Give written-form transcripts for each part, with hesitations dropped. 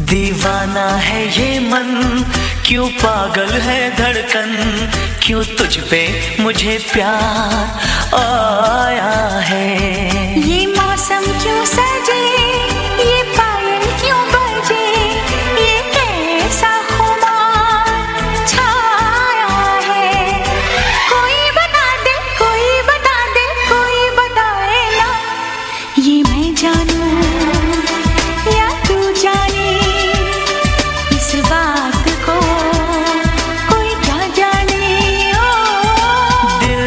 दीवाना है ये मन, क्यों पागल है धड़कन, क्यों तुझ पे मुझे प्यार आया है। ये मौसम क्यों सजे, ये पायल क्यों बजे, ये कैसा खुमार छाया है। कोई बता दे, कोई बता दे, कोई बताए ना, ये मैं जानूं या तू जाने, इस बात को कोई क्या जाने। ओ दिल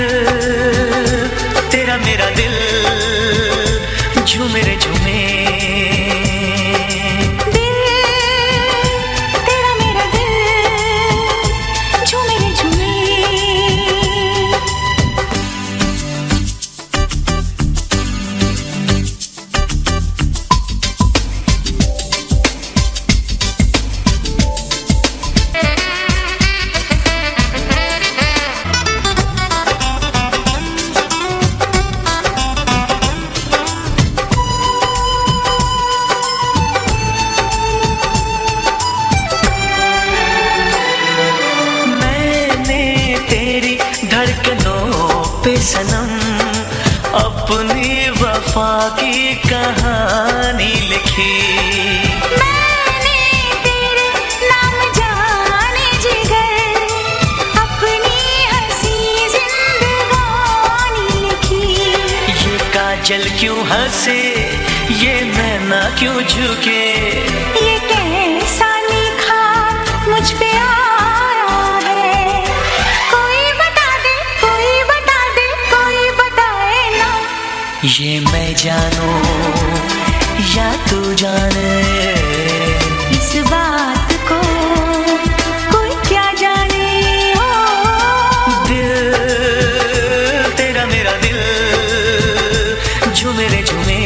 तेरा मेरा दिल झूमे रे झूमे, तेरा मेरा दिल झूमे रे झूमे। मैंने तेरी धड़कनों पे सनम अपनी वफा की कहानी लिखी। मैंने तेरे नाम जाने जिगर, अपनी हंसी जिंदगानी लिखी। ये काजल क्यों हंसे, ये नैना क्यों झुके, ये कैसा लिखा मुझ पे आया है। कोई बता दे, कोई बता दे, कोई बताए ना, ये मैं जानूं या तू जाने, इस बात को कोई क्या जाने। ओ दिल तेरा मेरा दिल झूमे रे झूमे।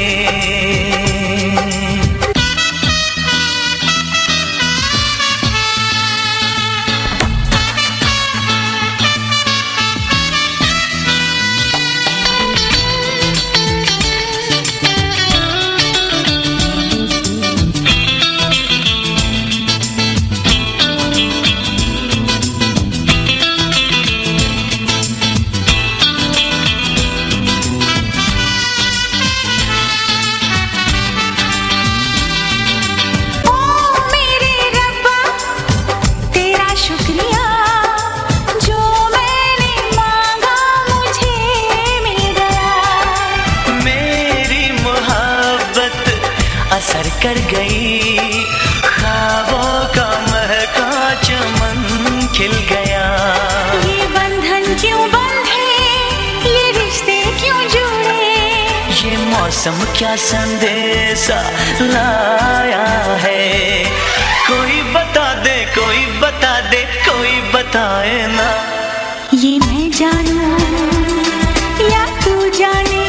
ओ मेरे रब्बा तेरा शुक्रिया, जो मैंने मांगा मुझे मिल गया। मेरी मोहब्बत असर कर गई, ख्वाबों का महका चमन खिल गया। ये बंधन क्यों बंधे, ये रिश्ते क्यों जुड़े, ये मौसम क्या संदेशा लाया है। कोई बता दे, कोई बता दे, कोई बताए ना, ये मैं जानूं या तू जाने,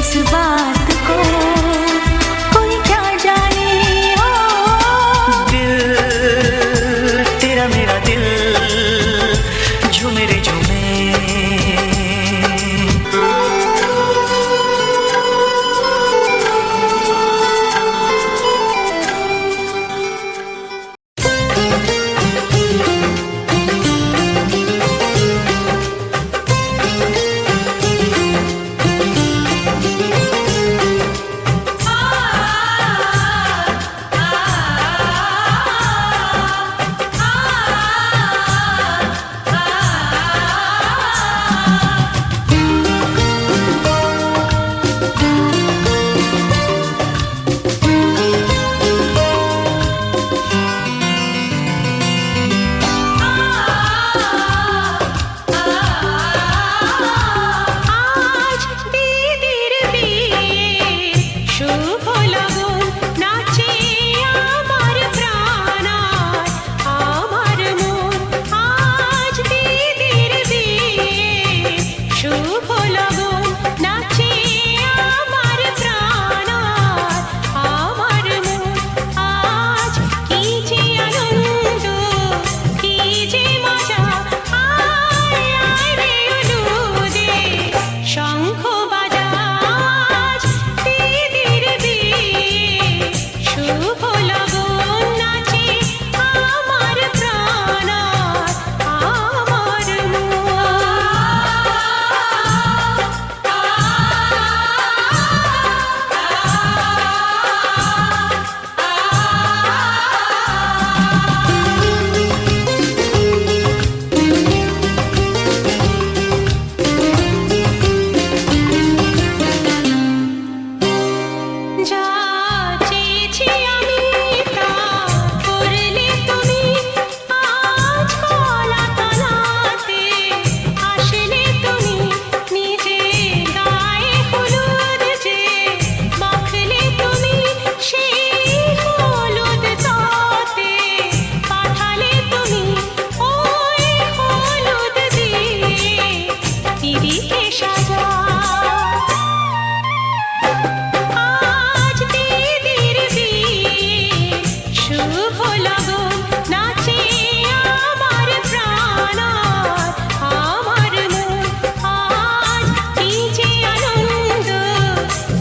इस बात को कोई क्या जाने। ओ दिल तेरा मेरा दिल झूमे रे झूमे। লগন নাচে আমার প্রাণ আর আমার মন। আজ কি যে আনন্দ,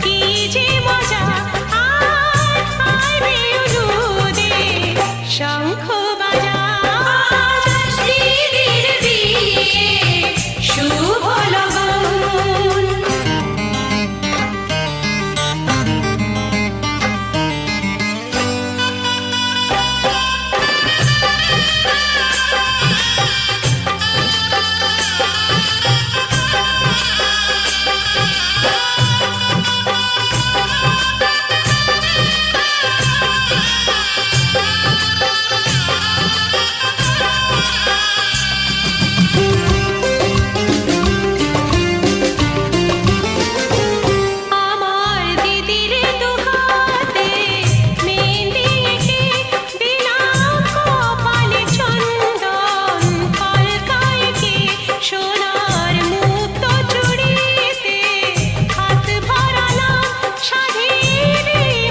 কি যে মজা, আয় আয় রে অনুদে শঙ্খ বাজা। আজ দিদির বিয়ে, শুভ লগন। আমার দিদির দুহাতে মেহেন্দি এঁকে দিলাম কপালে চন্দন, কলকায় এঁকে সোনার মুক্ত চুড়িতে হাত ভরালাম, সাধের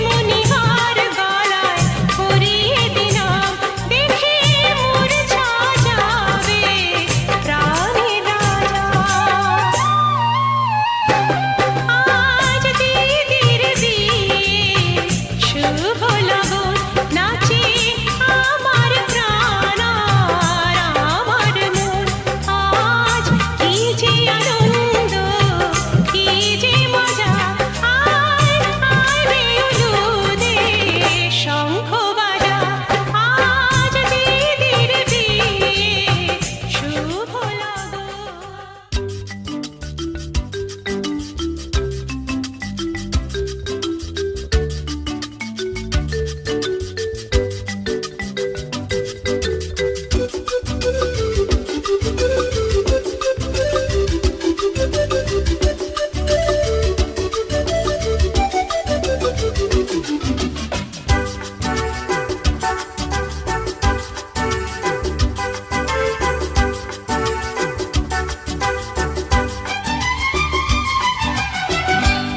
মণিহার গলায় পরিয়ে দিলাম। দেখে মূর্ছা যাবে প্রাণের রাজা। আজ দিদির বিয়ে, শুভ লগন নাচে আমার প্রাণ আর আমার মন। আজ কি যে আনন্দ, কি যে মজা, আয় আয় রে অনুদে শঙ্খ বাজা। আজ দিদির বিয়ে, শুভ লগন।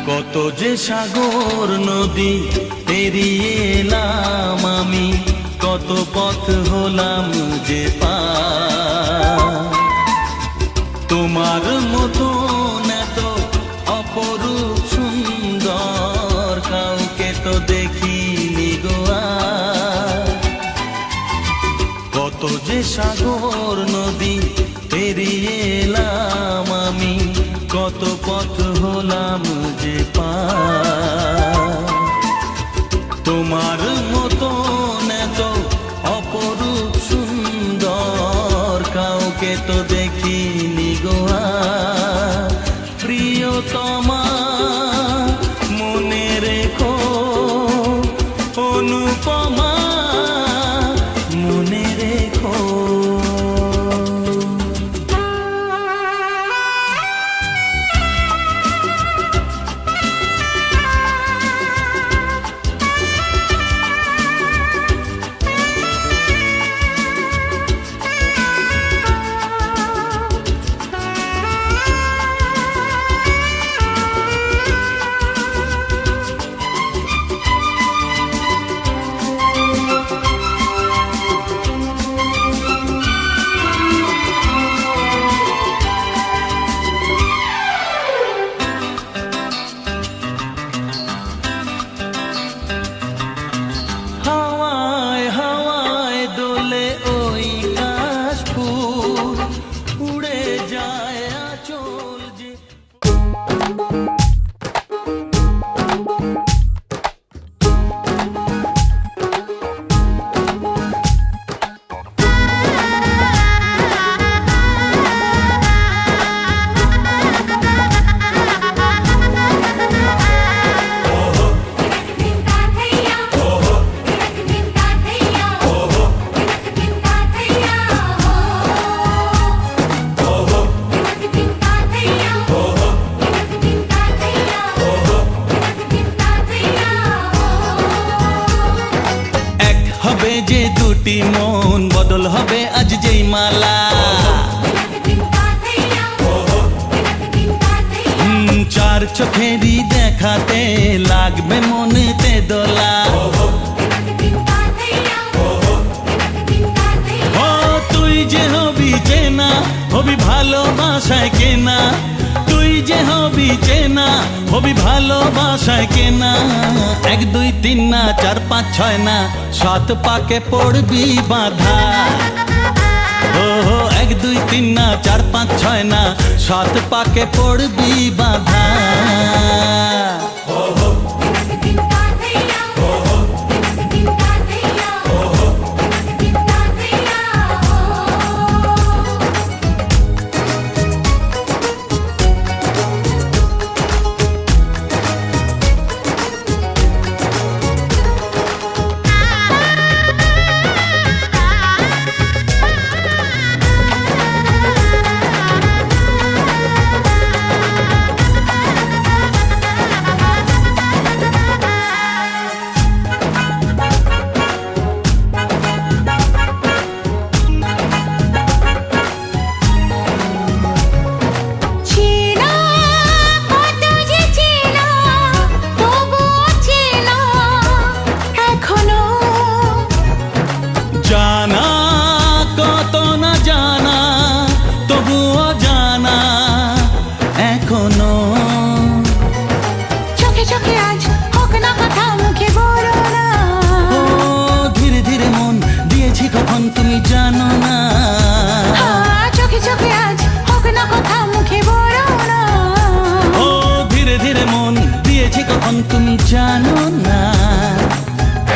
কত যে সাগর নদী পেরিয়ে এলাম আমি, কত পথ হলাম যে পার। তোমার মতো এত অপরূপ সুন্দর কাউকে তো দেখিনি গো আর। কত যে সাগর নদী পেরিয়ে এলাম আমি, কত পথ হলাম যে পার। তোমার মতো এত অপরূপ সুন্দর কাউকে তো দেখিনি গো আর। প্রিয়তমা মনে রেখো, অনুপমা মনে রেখো। হাওয়ায় হাওয়ায় দোলে ওই কাশফুল, উড়ে যায় আঁচল যে। দুটি মন বদল হবে আজ যেই মালা। চার চোখেরই দেখাতে লাগবে মনেতে দোলা। ভালোবাসায় কেনা, তুই যে হবি চেনা, হবি ভালোবাসায় কেনা। 1 2 3 না 4 5 6 না 7 পাকে পড়বি বাঁধা। ও 1 2 3 না 4 5 6 না 7 পাকে পড়বি বাঁধা। জানা কত না জানা তবুও জানা এখনো। চোখে চোখে আজ হোক না কথা মুখে বলো না। ও ধীরে ধীরে মন দিয়েছি কখন তুমি জানো না। চোখে চোখে আজ হোক না কথা মুখে বলো না। ও ধীরে ধীরে মন দিয়েছি কখন তুমি জানো না।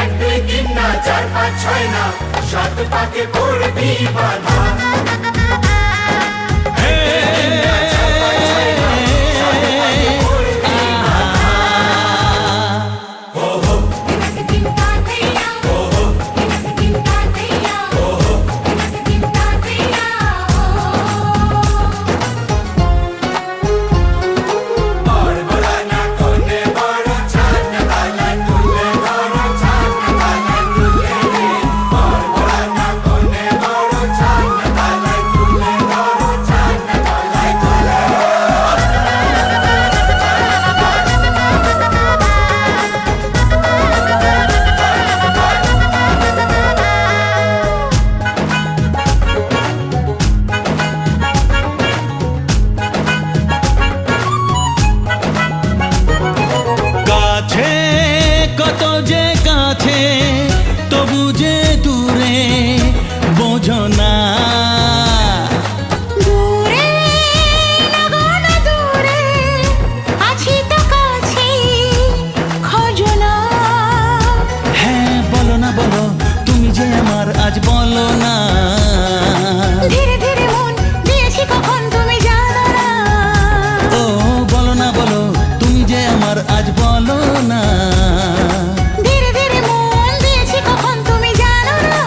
1 2 3 না 4 5 6 না 7 পাকে পড়বি বাঁধা। কত যে কাছে তবু যে দূরে বোঝো না। দূরে লাগো না দূরে আছি তো কাছে খোঁজো না। হ্যাঁ বলো না বলো তুমি যে আমার আজ বলো না। ধীরে ধীরে মন দিয়েছি কখন তুমি জানো না। ও বলো না বলো তুমি যে আমার আজ বলো না। ধীরে ধীরে মন দিয়েছি কখন তুমি জানো না।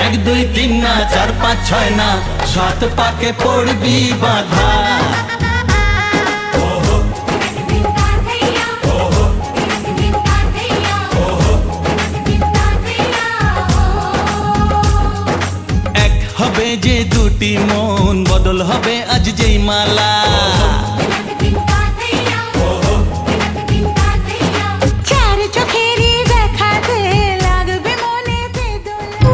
1 2 3 না 4 5 6 না 7 পাকে পড়বি বাঁধা। এক হবে যে দুটি মন বদল হবে আজ যেই মালা। চার চোখেরই দেখাতে লাগবে মনেতে দোলা।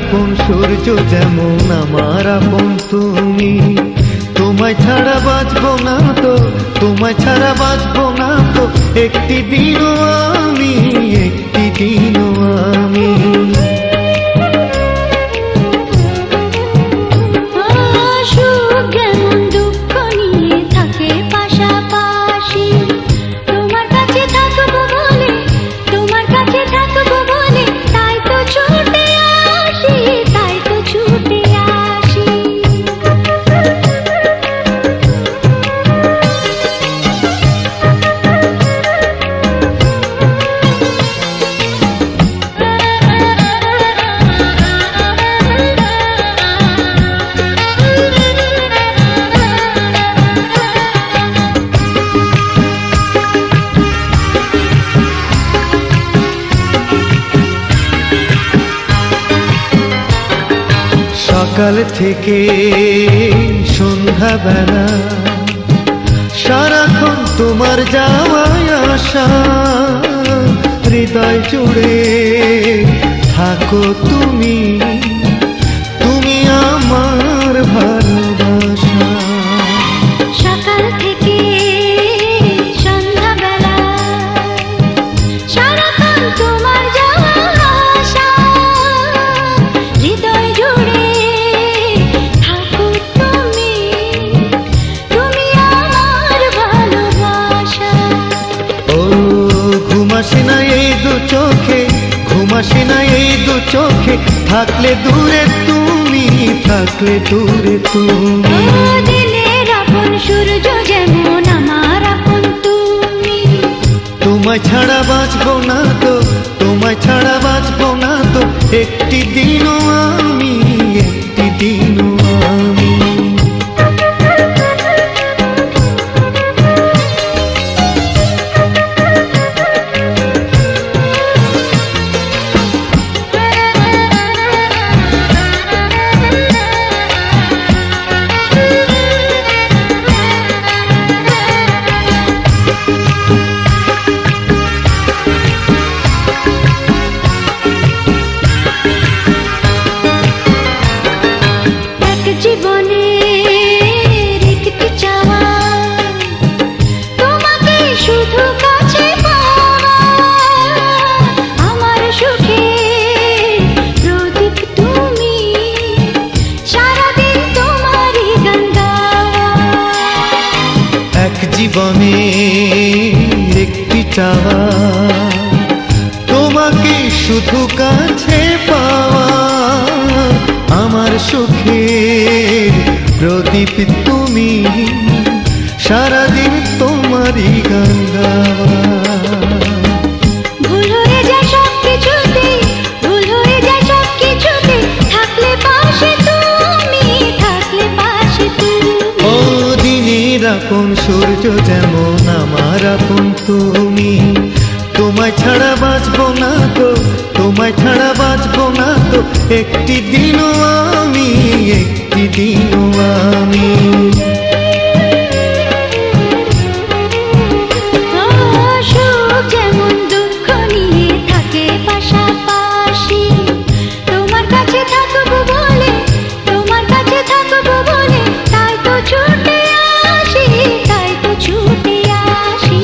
আপন সূর্য যেমন আমার আপন তুমি, তোমায় ছাড়া বাঁচবো না তো, তোমায় ছাড়া বাঁচবো না তো একটি দিনও আমি, একটি দিনও আমি। সকাল থেকে সন্ধ্যাবেলা সারাক্ষণ তোমার যাওয়ায় আসা, হৃদয় জুড়ে থাকো তুমি, তুমি আমার ভালোবাসা। সকাল থেকে সন্ধ্যাবেলা সারাক্ষণ তোমার যাওয়া আসা, হৃদয় জুড়ে থাকো তুমি, তুমি আমার ভালোবাসা। ও ঘুমাসি না এই দু চোখে, ঘুমাসি না এই দু চোখে, থাকলে দূরে তুমি, থাকলে দূরে তুমি। ও দিনের আপন সূর্য যেমন আমার আপন তুমি, তোমায় ছাড়া বাঁচবো না তো, তোমায় ছাড়া বাঁচবো না তো, একটি দিনও আমি, একটি দিনও আমি। এক জীবনের একটি চাওয়া, তোমাকে শুধু কাছে পাওয়া, আমার সুখে প্রদীপ তুমি, সারাদিন তোমারই গান গাওয়া। এক জীবনে একটি চাওয়া, তোমাকে শুধু কাছে পাওয়া, আমার সুখের প্রদীপ তুমি, সারাদিন তোমারই গান গাওয়া। ভুল হয়ে যায় সব কিছুতে, ভুল হয়ে যায় সব কিছুতে, থাকলে পাশে তুমি, থাকলে পাশে তুমি। ও দিনের আপন সূর্য যেমন আমার আপন তুমি, তোমায় ছাড়া বাঁচবো না তো, তোমায় ছাড়া বাঁচবো না তো, একটি দিনও আমি, একটি দিনও আমি। সুখ যেমন দুঃখ নিয়ে থাকে পাশাপাশি, তোমার কাছে থাকবো বলে, তোমার কাছে থাকবো বলে, তাই তো ছুটে আসি, তাই তো ছুটে আসি।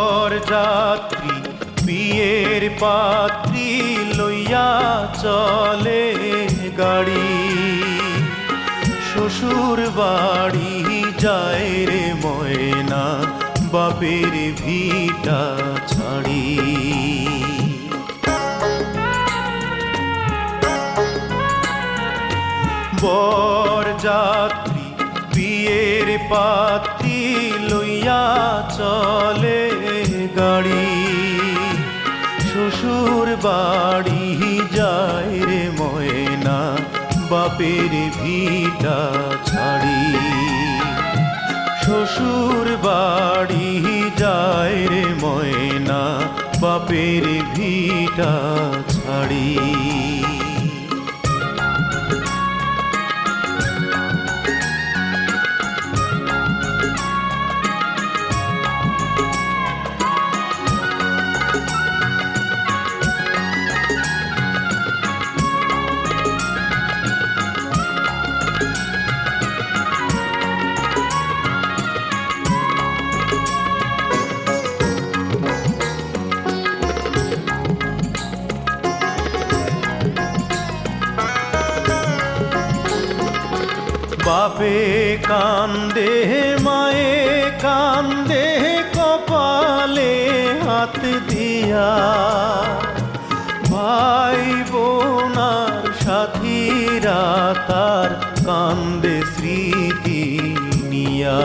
বরযাত্রী বিয়ের পাত্রী লইয়া চলে গাড়ি, শ্বশুর বাড়ি যায় রে ময়না, বাপের ভিটা ছাড়ি। বরযাত্রী বিয়ের পাত্রী লইয়া চলে গাড়ি, শ্বশুর বাড়ি যায় রে ময়না, বাপের ভিটা ছাড়ি। শ্বশুর বাড়ি যায় রে ময়না, বাপের ভিটা ছাড়ি। বাপে কান্দে মায়ে কান্দে, কপালে হাত দিয়ে দিয়া, ভাই বোনার সাথীরা তার কান্দে স্মৃতি নিয়া।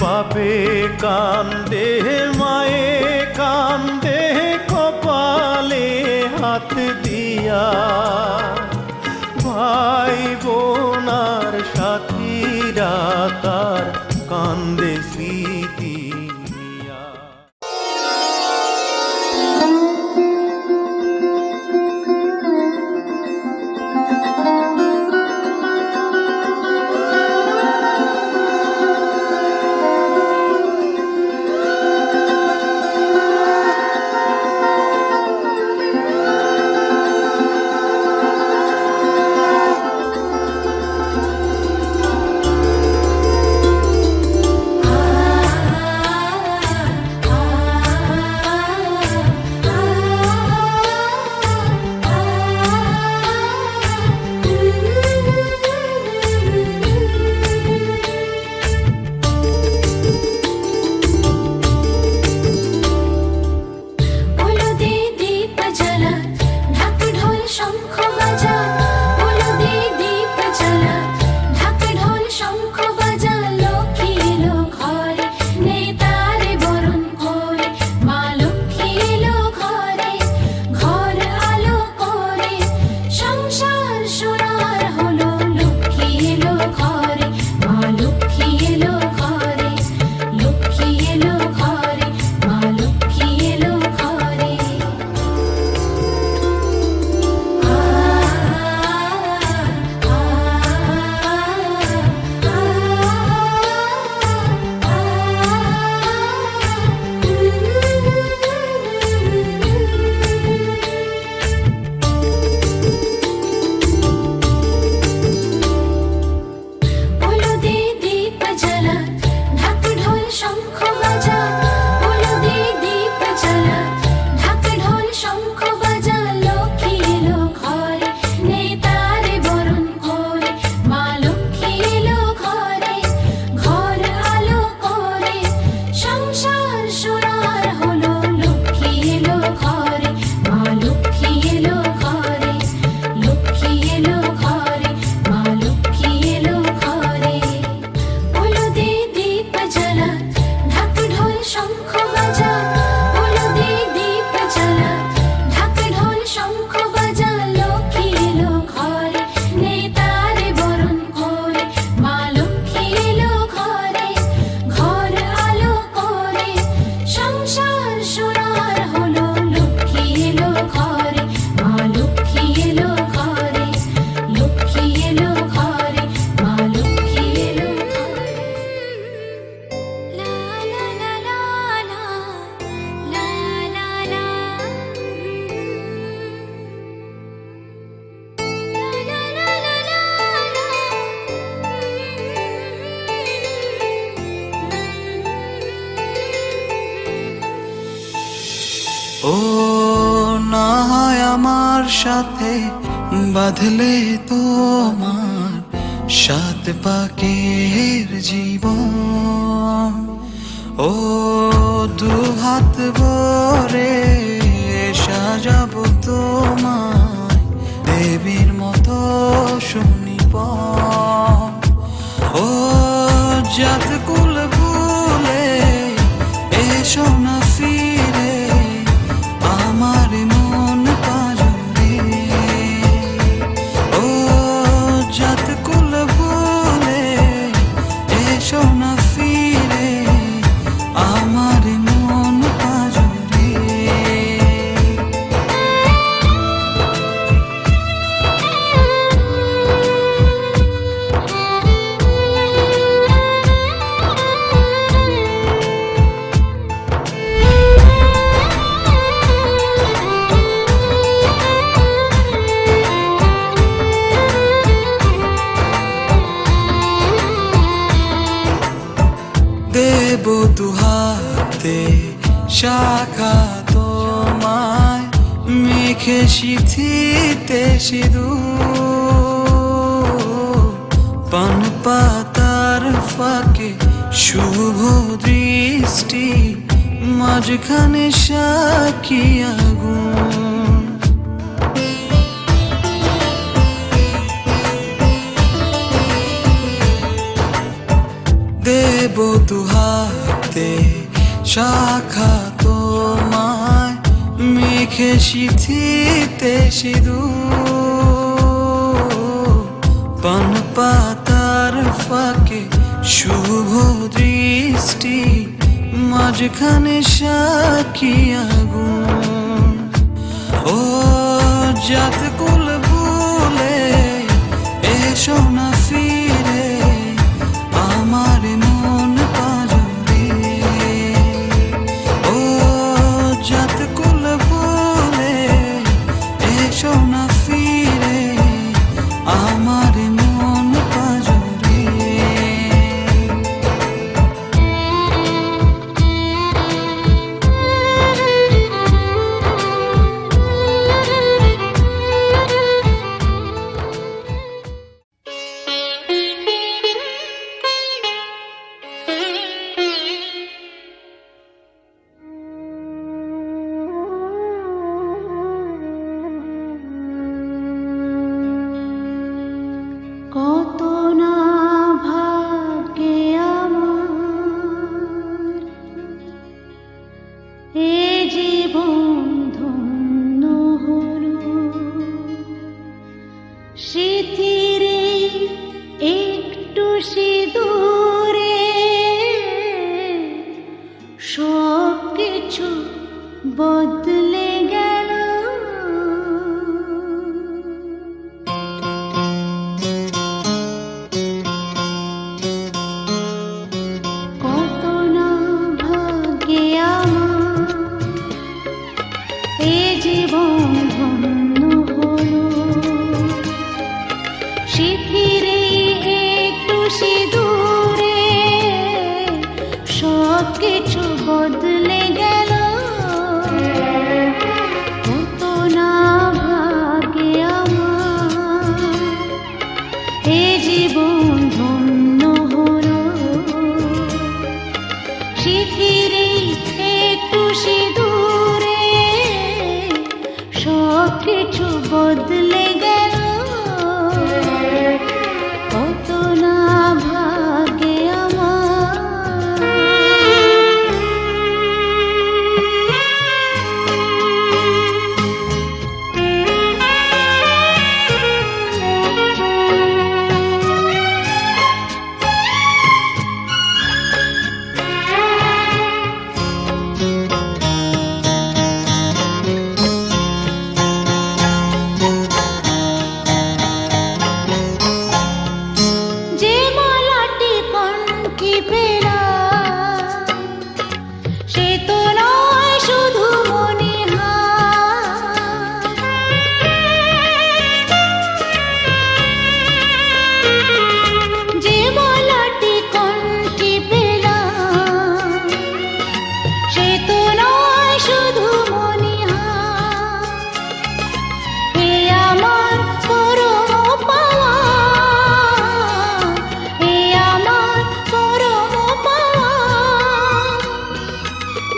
বাপে কান্দে মায়ে কান্দে কপালে হাত দিয়া, ভাই বোনার সাথীরা তার কান্দে স্মৃতি নিয়া। ও না হয় আমার সাথে বাঁধলে তোমার সাত পাকের জীবন, ও দু হাত ভরে সাজাবো তোমায় দেবীর মতো শুনিব, ও জাত কুল ভুলে এসো না ফিরে আমার মন পাজরে, ও জাত কুল ভুলে এসো না ফিরে আমার মন পাজরে। দেব দুহাতে শাখা তোমায় মেখে সিথিতে সিঁদুর, পান পাতার ফাঁকে ফাঁকে শুভ দৃষ্টি, মাঝখানে সাক্ষী আগুন। দেব দুহাতে শাখা তোমায়, মেঘে সিঁথিতে সিঁদুর, পান পাতার ফাঁকে শুভ দৃষ্টি, মাঝখানে সাক্ষী আগুন। ও জাত কুল ভুলে এসো না ফিরে আমার মন পাজরে। ও জাত কুল ভুলে এসো না ফিরে আমার মন পাজরে। কত না ভাগ্যে আমার এ জীবন ধন্য হলো, স্মৃতির একটু সিঁদুরে সব কিছু বদলে গেল। কত না ভাগ্যে আমার এ জীবন ধন্য হলো, স্মৃতির একটু সিঁদুরে সব কিছু বদলে গেল। কত না ভাগ্যে আমার এ জীবন ধন্য হলো, স্মৃতির একটু সিঁদুরে সব কিছু বদলে গেল। কত না ভাগ্যে আমার। যে মালাটি কণ্ঠে পেলাম সে তো নয় শুধু মণিহার, যে মালাটি কণ্ঠে পেলাম সে তো নয় শুধু মণিহার। এ আমার পরম পাওয়া, এ আমার পরম পাওয়া,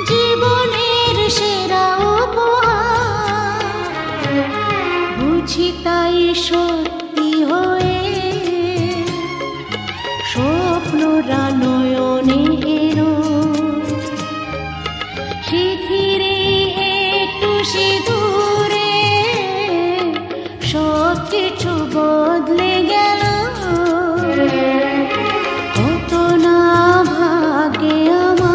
জীবনের সেরা উপহার। বুঝি তাই সত্যি হয়ে স্বপ্নরা নয়নে এলো, স্মৃতির একটু সিঁদুরে সব কিছু বদলে গেল। কত না ভাগ্যে আমার।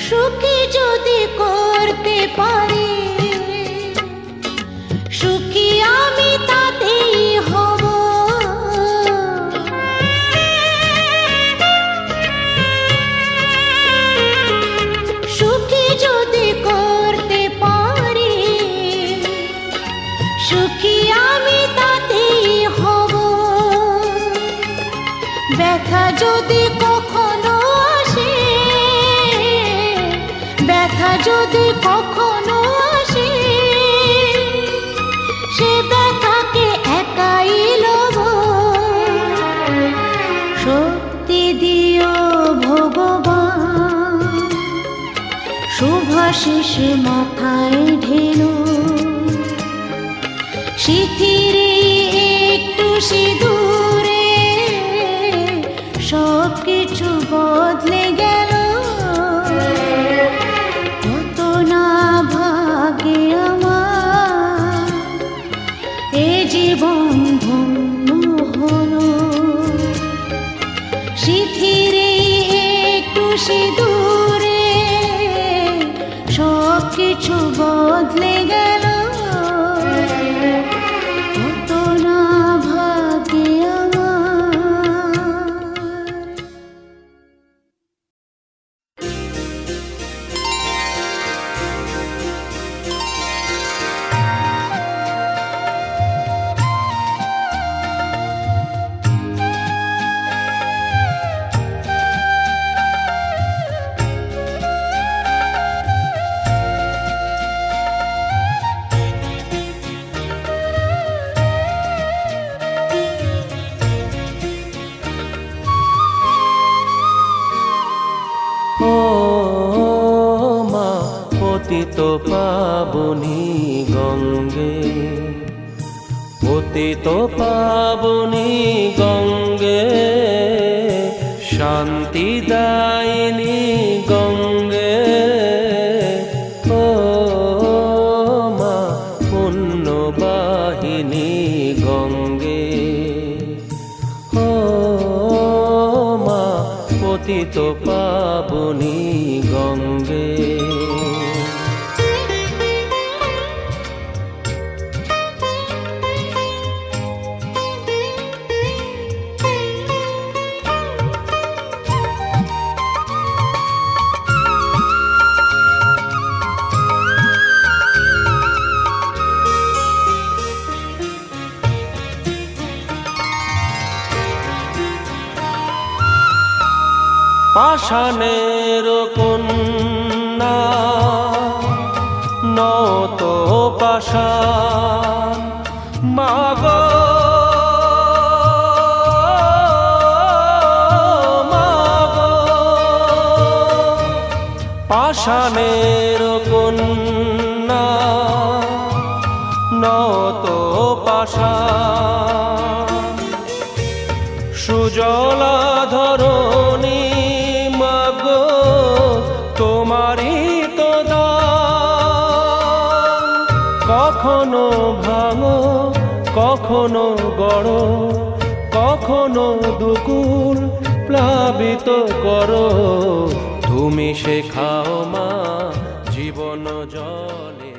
সুখী যদি করতে পারি, সুখী আমি তাতেই হব। সুখী যদি করতে পারি, যদি কখনো আসে, সে ব্যথাকে একাই লব। শক্তি দিও ভগবান, শুভাশিস মাথায় ঢেলো। শিথিরে একটু সিঁদুরে সব কিছু বদলে গেল। কত না ভাগে আমার এ জীবন ধন্য হলো। শিথিরে একটু সিঁদুরে সব কিছু বদলে গেল। কত না ভাগে আমার। ও মা পতিত পাবনী গঙ্গে, পতিত পাবনী গঙ্গে, শান্তি দায়িনী গঙ্গে। ও মা পুণ্যবাহিনী গঙ্গে, ও মা পতিত পাবনী গঙ্গে। পাষাণের কন্যা নত পাষাণ, মাগো মাগো। পাষাণের কন্যা নত পাষাণ, সুজলা ধরণী মাগো তোমারই তো দান। কখনো ভাঙো কখনো গড়ো, কখনো দুকুল প্লাবিত করো। তুমি শেখাও মা জীবন জলে।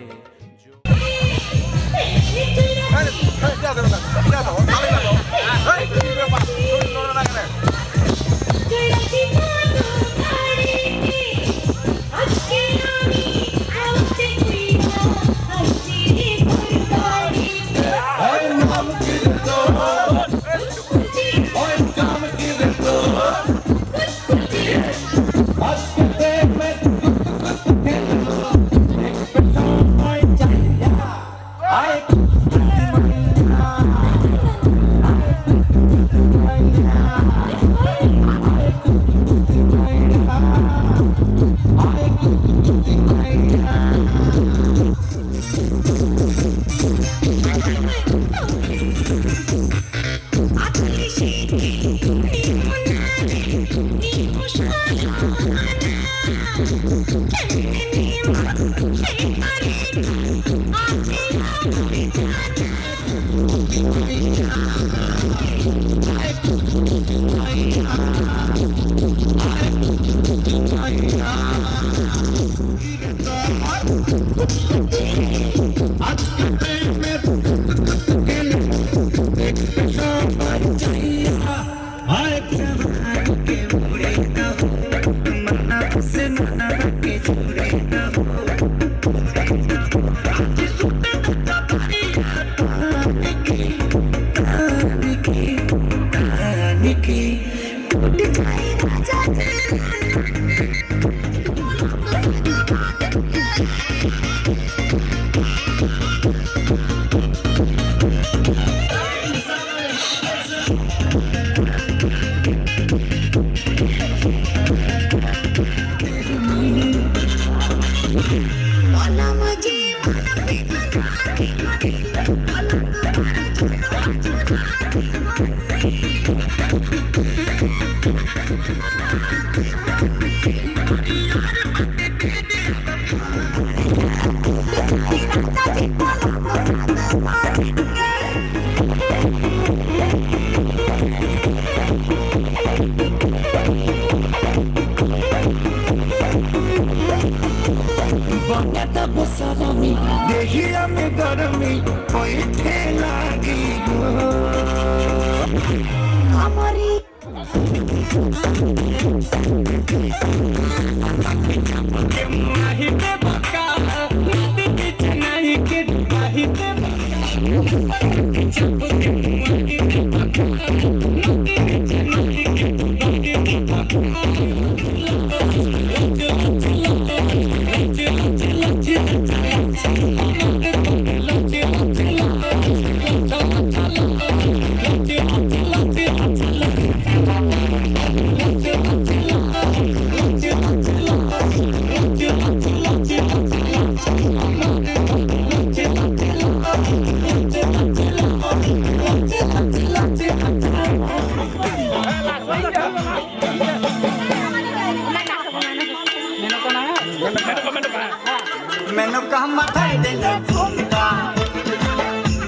मैंने कहा मथा दे ले घूमता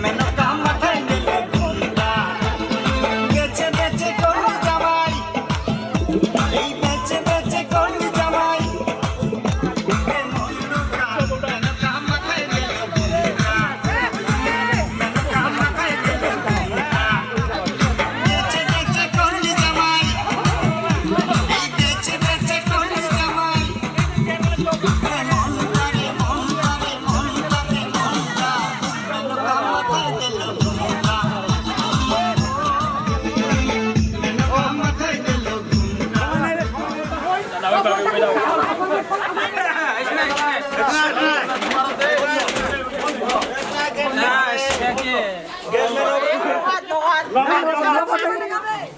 मैंने कहा मथा दे ले घूमता बेचे बेचे कौन जवाई बेचे बेचे कौन जवाई मैंने कहा मथा दे ले घूमता मैंने कहा मथा दे ले घूमता बेचे बेचे कौन जवाई बेचे बेचे कौन जवाई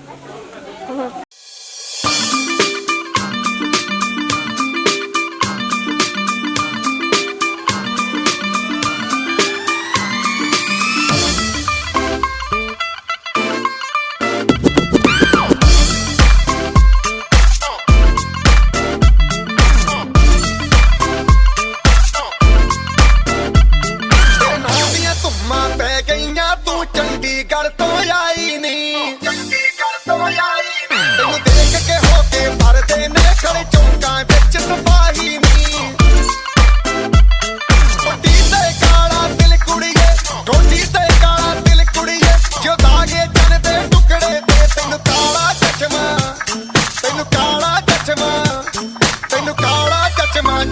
चंडीगढ़ तो आई नहीं तेनू देख के होके भरदे ने खड़े चौंका बिच सिपाही नहीं कोटी ते काला दिल कुड़िए कोटी ते काला दिल कुड़िए जो दागे जन दे टुकड़े ते तेनू काला चश्मा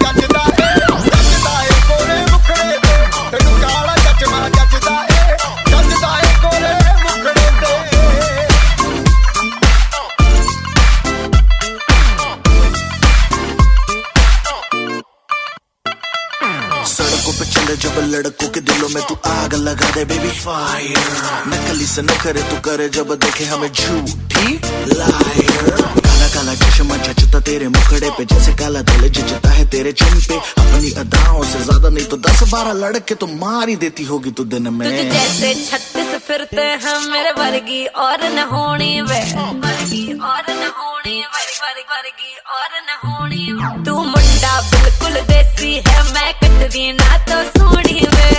जचदा ए गोरे मुखड़े ते तेनू काला चश्मा जचदा ए गोरे मुखड़े ते सड़कों पे चले जब लड़कों के दिलों में तू आग लगा दे बेबी फायर नकली से नखरे तू करे जब देखे हमें झूठी लायर काला काला चश्मा जचता तेरे मुखड़े पे जैसे काला दिल जचता है तेरे चिन पे अपनी अदाओं से ज्यादा नहीं तो 10-12 लड़के तो मार ही देती होगी तू दिन में तुझे जैसे 36 फिरते हैं मेरे वर्गी और न होनी वे वर्गी और न होनी वर्गी और न होनी तू मुंडा बिल्कुल देसी है मैं कटरीना तो सोनी वे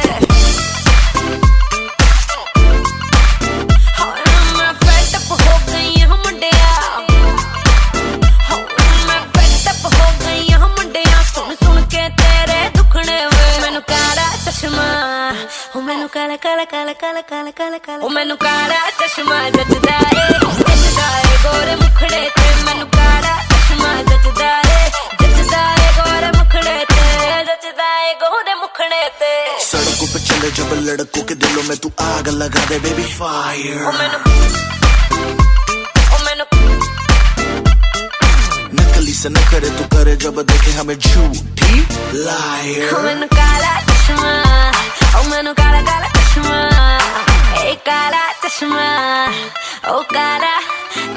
मैं फेडअप हो गई हूँ मुंडिया मैं फेडअप हो गई हूँ मुंडिया सुन सुन के तेरे दुखने वे मैनू काला चश्मा मैनू काला काला काला काला काला काला काला मैनू काला चश्मा जचदा ए गोरे मुखड़े ते मैनू काला चश्मा जचदा ए गोरे मुखड़े ते जचदा ए गोरे मुखड़े ते सड़कों पे चले जब लड़कों के दिलों में तू आग लगा दे बेबी फायर नकली से न करे तू करे जब देखे हमें झूठी लायर ओ मैनू काला चश्मा ओ मैनू काला काला चश्मा ए काला चश्मा ओ काला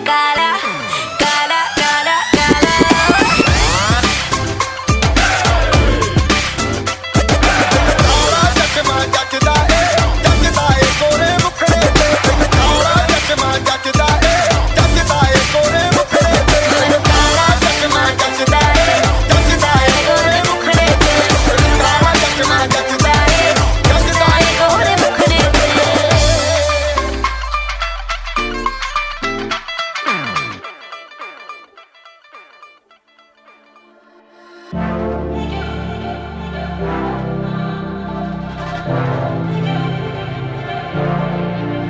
काला काला काला काला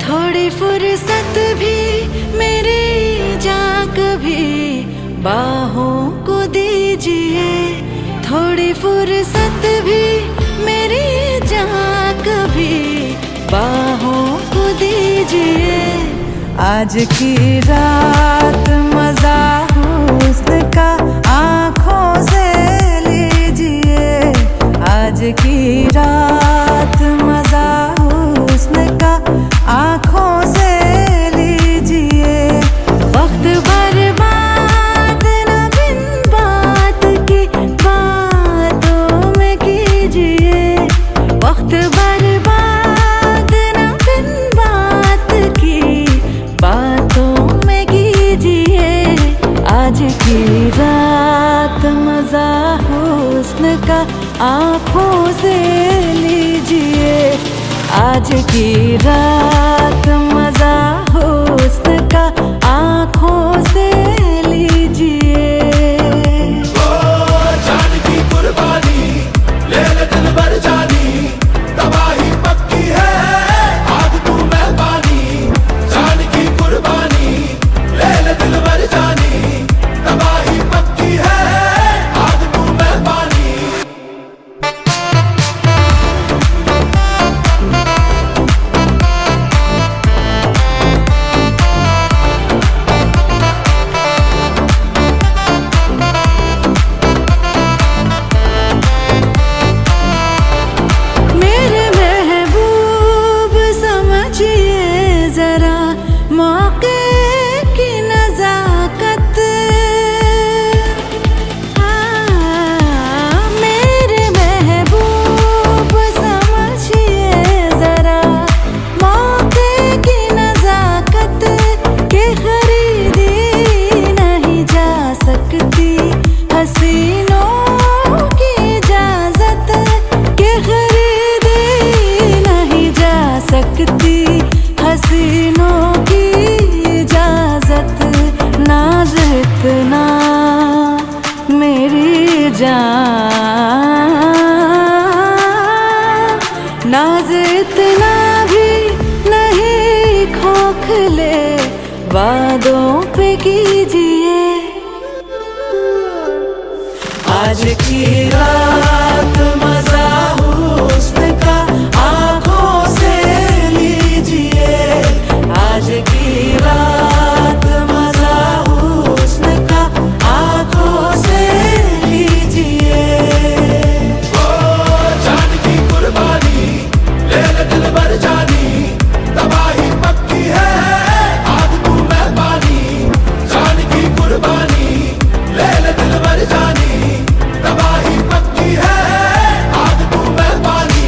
थोड़ी फुर्सत भी मेरी जा कभी बाहों को दीजिए थोड़ी फुर्सत भी मेरी जा कभी बाहों को दीजिए आज की रात मजा हुस्न का आँखों से लीजिए आज की रात मजा हुस्न का आँखों से लीजिए वक्त बर्बाद न बिन बात की बातों में कीजिए वक्त बर्बाद न बिन बात की बातों में कीजिए आज की रात मजा हुस्न का आँखों से लीजिए आज की रात मजा हुस्न का आँखों से लीजिए जान की कुर्बानी ले ले दिल भर जानी तबाही पक्की है आग तू मेहरबानी जान की कुर्बानी ले ले दिल भर जानी तबाही पक्की है आग तू मेहरबानी मेरे महबूब समझिए जरा मौके की नजाकत मेरे महबूब समझिए जरा मौके की नजाकत के खरीदी नहीं जा सकती हसीनों की इजाजत के खरीदी नहीं जा सकती हसीनों की इजाजत नाज इतना मेरी जान नाज इतना भी नहीं खोखले वादों पे कीजिए आज की रात मजा हुस्न का आँखों से लीजिए आज की रात मजा हुस्न का आँखों से लीजिए जान की कुर्बानी ले ले दिल भर जानी तबाही पक्की है आग तू मेहरबानी जान की कुर्बानी ले ले दिल भर जानी तबाही पक्की है आग तू मेहरबानी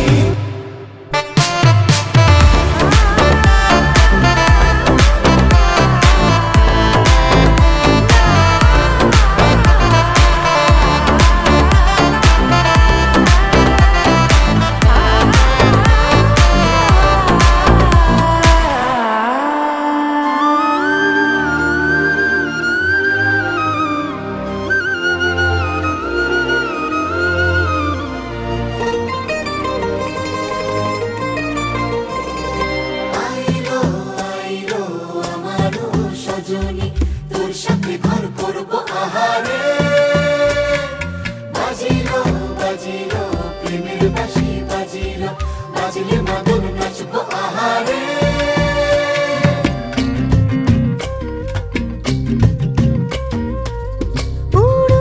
उड़ो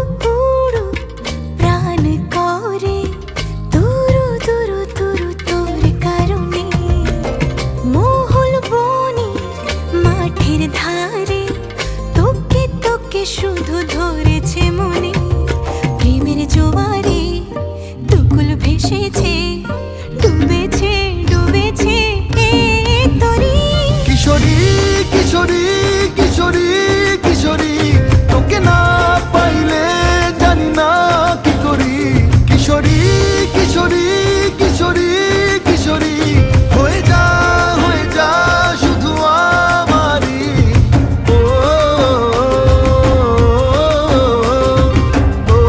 ডুবেছে ডুবেছে এই তরি। কিশোরী কিশোরী কিশোরী কিশোরী, তোকে না পাইলে জানি না কি করি। কিশোরী কিশোরী কিশোরী কিশোরী, হয়ে যা শুধু আমারই। ও, ও, ও, ও,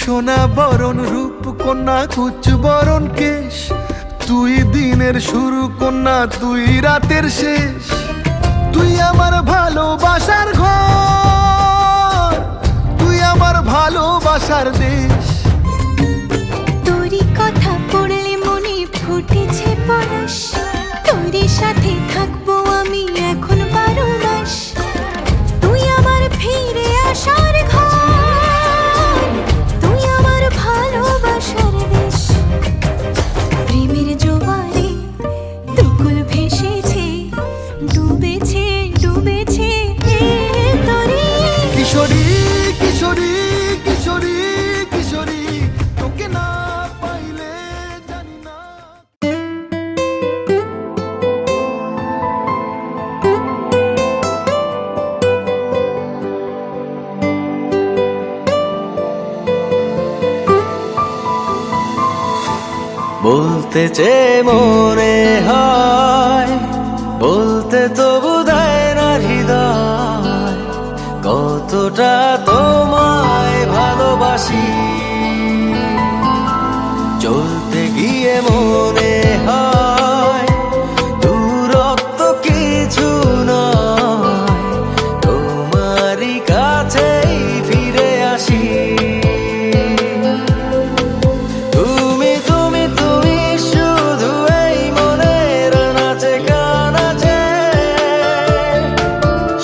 সোনা বরণ রূপ কন্যা কুচ বরণ কেশ, তুই দিনের শুরু কন্যা তুই রাতের শেষ। তুই আমার ভালোবাসার ঘর, তুই আমার ভালোবাসার দেশ। তোরই কথা পড়লে মনে ফুটেছে পরশ, তোরই সাথে থাকবো আমি এখন 12 মাস। তুই আমার ফিরে আসার ঘর, তুই আমার ভালোবাসার দেশ। প্রেমের জোয়ারে দুকুল ভেসেছে, ডুবেছে ডুবেছে এই তরি। কিশোরী কিশোরী কিশোরী কিশোরী, তোকে না পাইলে জানি না। বলতে চেয়ে মনে হয়, বলতে তবু দেয় না হৃদয়, কতটা তোমায় ভালোবাসি। চলতে গিয়ে মনে হয় দূরত্ব কিছু নয়, তোমারই কাছেই ফিরে আসি। তুমি তুমি তুমি শুধু এই মনের নাচে গানাচে,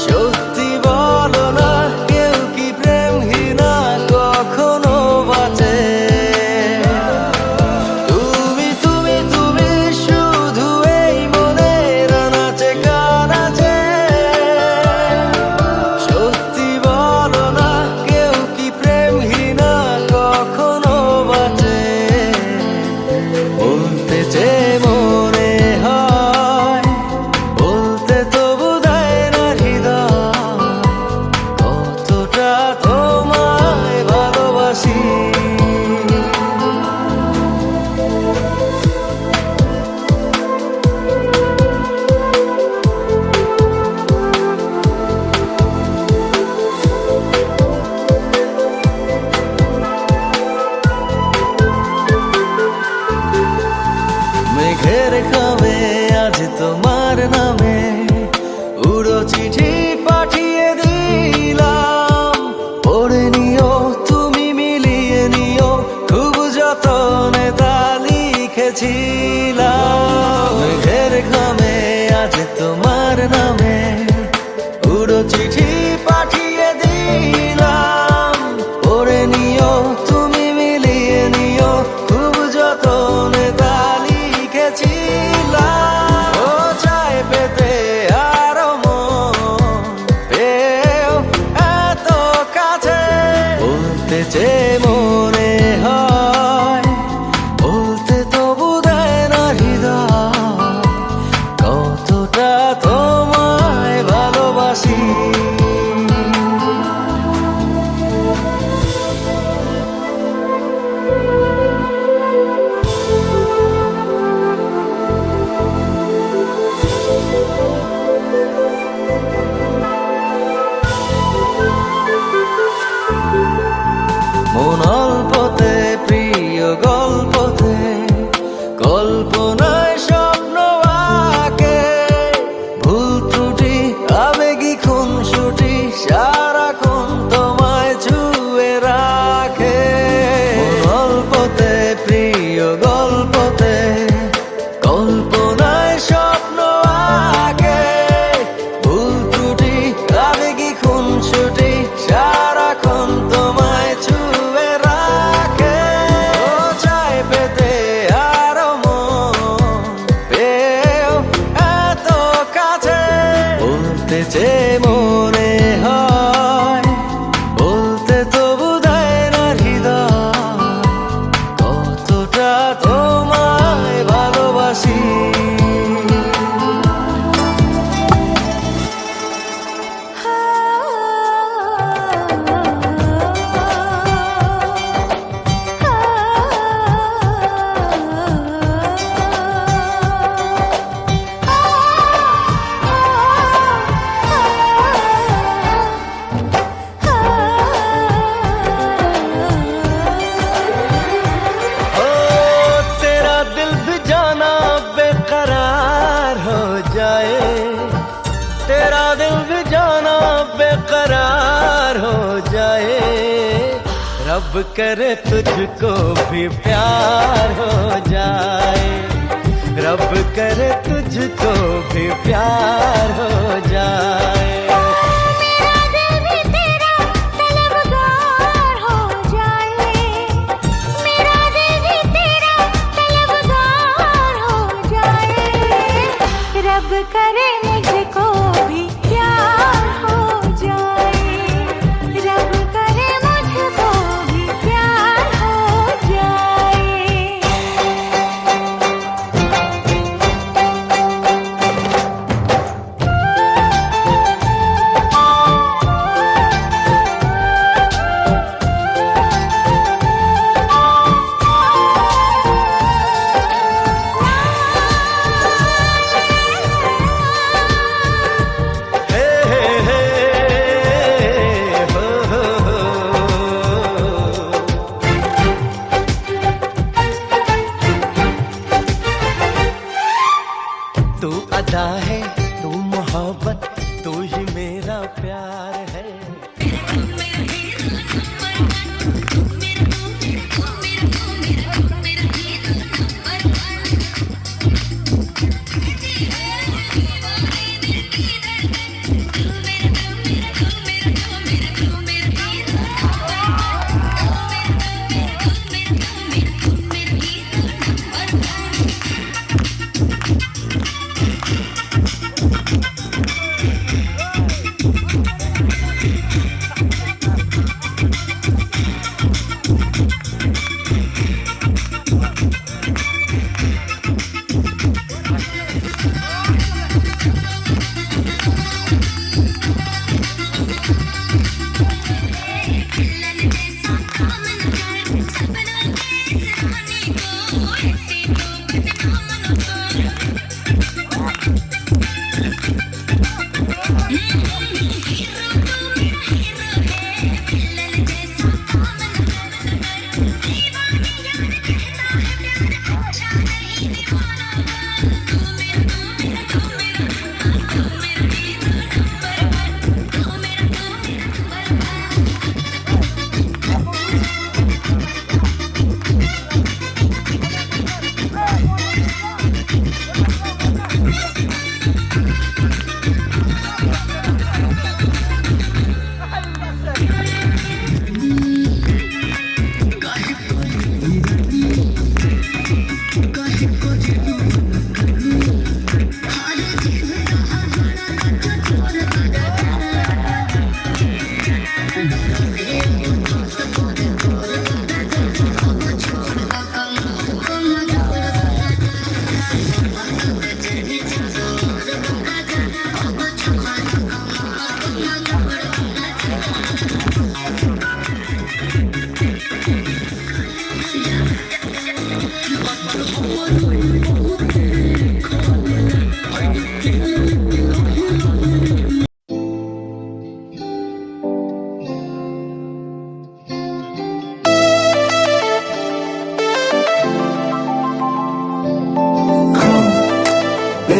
সত্যি বলো না কেউ কি প্রেমহীনা কখনো বাঁচে। তুমি তুমি তুমি শুধু এই মনের নাচে গানাচে, সত্যি বলো না কেউ কি প্রেমহীনা কখনো বাঁচে। বলতে চেয়ে মনে হয়, বলতে তবু দেয় না হৃদয়, কতটা তোমায় ভালোবাসি। মেঘের খামে আজ তোমার নামে উড়ো চিঠি পাঠিয়ে দিলাম, পড়ে নিও তুমি মিলিয়ে নিও, খুব যতনে তা লিখেছিলাম। মেঘের খামে আজ তোমার নামে উড়ো চিঠি পাঠিয়ে দিলাম, পড়ে নিও তুমি মিলিয়ে নিও, খুব যতনে তা লিখেছিলাম। ও চায় পেতে আরো মন পেও এত কাছে, বলতে চেয়ে মনে হয়, বলতে তবু দেয় না হৃদয়, কতটা তোমায় ভালোবাসি। মন অল্পতে প্রিয় গল্পতে, কল্পনায় স্বপ্ন আঁকে, ভুল ত্রুটি আবেগী খুনসুটি সারা रब करे तुझको भी प्यार हो जाए, रब करे तुझको भी प्यार हो जाए। मेरा दिल भी तेरा तलबगार हो जाए, मेरा दिल भी तेरा तलबगार हो जाए। रब करे मुझको भी प्यार हो जाए, रब करे मुझको भी प्यार हो जाए। हे हे हे हो हो हो। तू अदा है, तू मोहब्बत, तू ही मेरा प्यार है।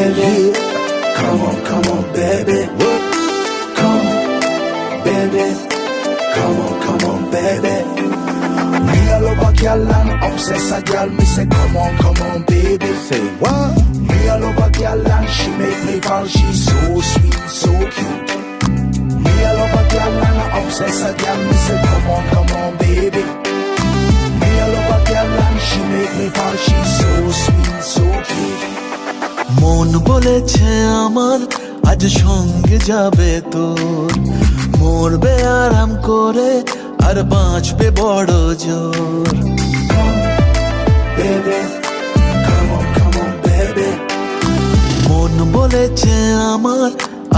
baby. Come on, baby. Come, baby. Come on, baby. Me a love a girl and obsess a girl. Me say, come on, baby. Say what? Me a love a girl and she make me fall. She's so sweet, so cute. Me a love a girl and obsess a girl. Me say, come on, baby. Me a love a girl and she make me fall. She's so sweet, so cute. মন বলেছে আমার আজ সঙ্গে যাবে তোর, মরবে আরাম করে আর বাঁচবে বড় জোর। Baby, come on, baby. মন বলেছে আমার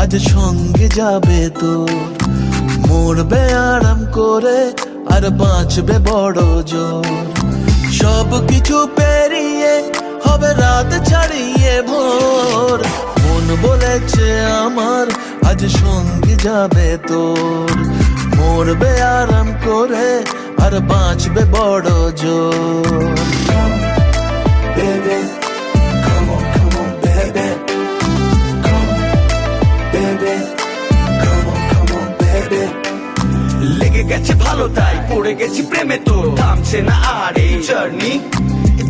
আজ সঙ্গে যাবে তোর, মরবে আরাম করে আর বাঁচবে বড় জোর। সব কিছু পেরিয়ে হবে রাত ছাড়িয়ে ভোর, মন বলেছে আমার আজ সঙ্গে যাবে তোর, মরবে আরাম করে আর বাঁচবে বড় জোর। Baby, come on, baby. Come, baby, come on, baby. লেগে গেছে ভালো তাই পড়ে গেছি প্রেমে তো থামছে না আর এই জার্নি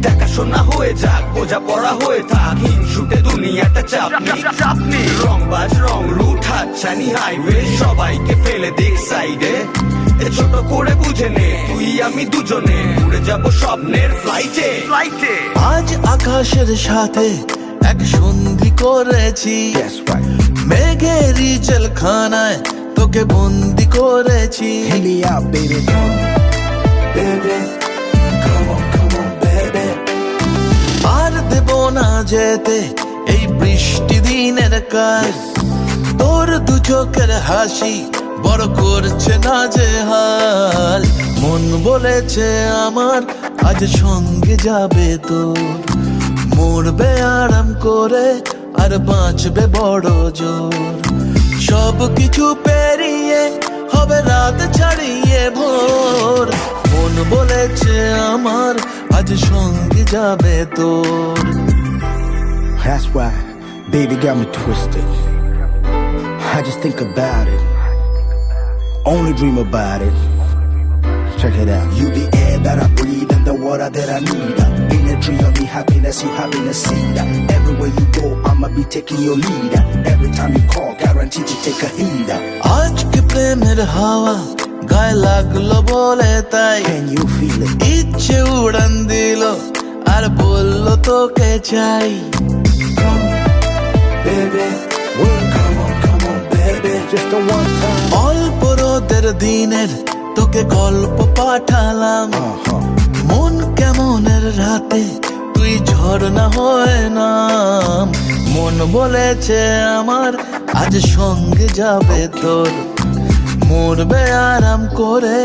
দেখাশোনা হয়ে যাক বোঝা পড়া হয়ে থাক হিংসুটে দুনিয়াটা চাপনি রংবাজ রং রুট হাতছানি হাইওয়ে সবাইকে ফেলে দেখ সাইডে ছোট করে বুঝে নে তুই আমি দুজনে উড়ে যাব স্বপ্নের ফ্লাইটে আজ আকাশের সাথে এক সন্ধি করেছি মেঘেরই জেলখানায় তোকে বন্দি করেছি আর দেব না যেতে এই বৃষ্টি দিনের কাজ তোর দু চোখের হাসি বড় করছে না যে হাল মন বলেছে আমার আজ সঙ্গে যাবে তোর মরবে আরাম করে আর বাঁচবে বড় জোর সব কিছু পেরিয়ে হবে রাত ছাড়িয়ে ভোর মন বলেছে আমার আজ সঙ্গে যাবে তোর That's why baby got me twisted I just think about it only dream about it check it out you the air that I breathe and the water that I need energy of me happiness you happiness see everywhere you go I'ma be taking your lead every time you call guaranteed to take a heed আজকে প্রেমের হাওয়া গায়ে লাগলো বলে তাই can you feel it ইচ্ছে উড়ান দিল আর বললো তোকে চাই baby well come on baby just the one time অল্প রোদের দিনের তোকে গল্প পাঠালাম মন কেমনের রাতে তুই ঝর্ণা হয়ে নাম মন বলেছে আমার আজ সঙ্গে যাবে তোর মরবে আরাম করে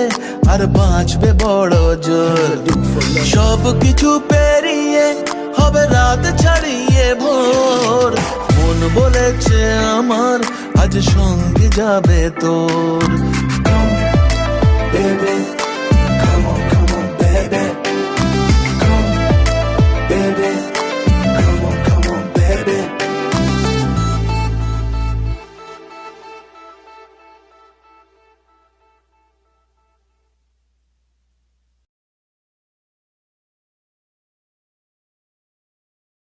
আর বাঁচবে বড় জোর সব কিছু পেরিয়ে হবে রাত ছাড়িয়ে ভোর মন বলেছে আমার আজ সঙ্গে যাবে তোর baby